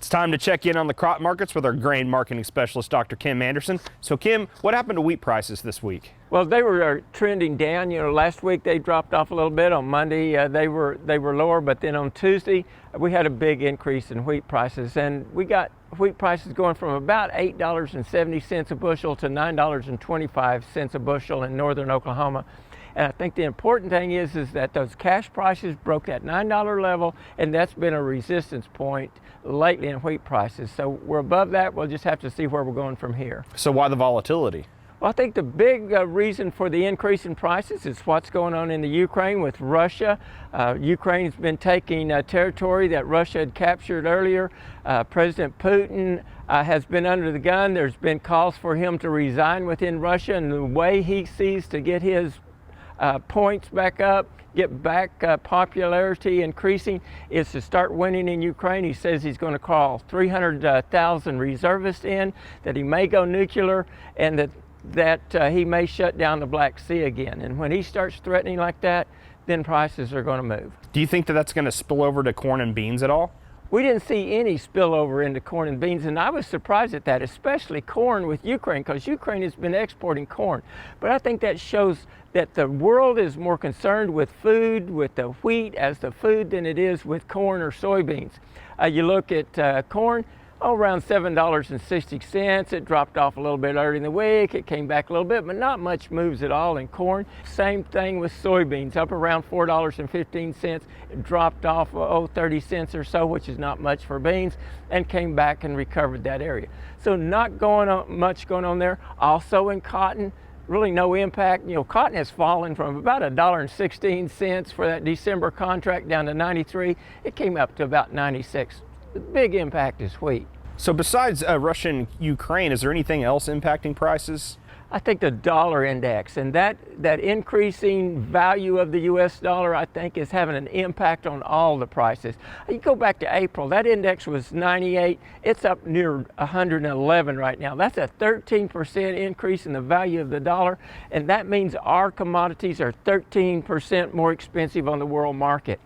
It's time to check in on the crop markets with our grain marketing specialist, Dr. Kim Anderson. So Kim, what happened to wheat prices this week? Well, they were trending down. You know, last week they dropped off a little bit. On Monday they were lower, but then on Tuesday we had a big increase in wheat prices, and we got wheat prices going from about $8.70 a bushel to $9.25 a bushel in northern Oklahoma. And I think the important thing is that those cash prices broke that $9 level, and that's been a resistance point lately in wheat prices. So we're above that. We'll just have to see where we're going from here. So why the volatility? Well, I think the big reason for the increase in prices is what's going on in the Ukraine with Russia. Ukraine's been taking territory that Russia had captured earlier. President Putin has been under the gun. There's been calls for him to resign within Russia, and the way he sees to get his points back up, get back popularity increasing, is to start winning in Ukraine. He says he's going to call 300,000 reservists in, that he may go nuclear, and that he may shut down the Black Sea again. And when he starts threatening like that, then prices are going to move. Do you think that that's going to spill over to corn and beans at all? We didn't see any spillover into corn and beans, and I was surprised at that, especially corn with Ukraine, because Ukraine has been exporting corn. But I think that shows that the world is more concerned with food, with the wheat as the food, than it is with corn or soybeans. You look at corn, around $7.60. It dropped off a little bit early in the week. It came back a little bit, but not much moves at all in corn. Same thing with soybeans, up around $4.15. It dropped off 30 cents or so, which is not much for beans, and came back and recovered that area. So not much going on there. Also in cotton, really no impact. You know, cotton has fallen from about $1.16 for that December contract down to 93. It came up to about 96. The big impact is wheat. So besides Russia and Ukraine, is there anything else impacting prices? I think the dollar index, and that increasing value of the U.S. dollar, I think, is having an impact on all the prices. You go back to April, that index was 98. It's up near 111 right now. That's a 13% increase in the value of the dollar, and that means our commodities are 13% more expensive on the world market.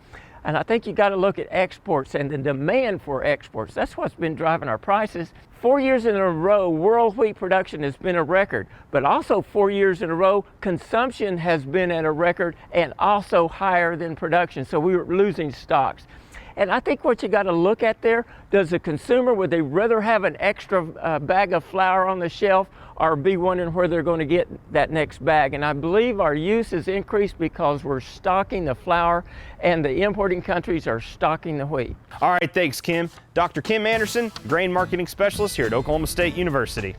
And I think you got to look at exports and the demand for exports. That's what's been driving our prices. 4 years in a row, world wheat production has been a record, but also 4 years in a row, consumption has been at a record and also higher than production. So we were losing stocks. And I think what you got to look at there, does the consumer, would they rather have an extra bag of flour on the shelf or be wondering where they're going to get that next bag? And I believe our use has increased because we're stocking the flour and the importing countries are stocking the wheat. All right, thanks, Kim. Dr. Kim Anderson, grain marketing specialist here at Oklahoma State University.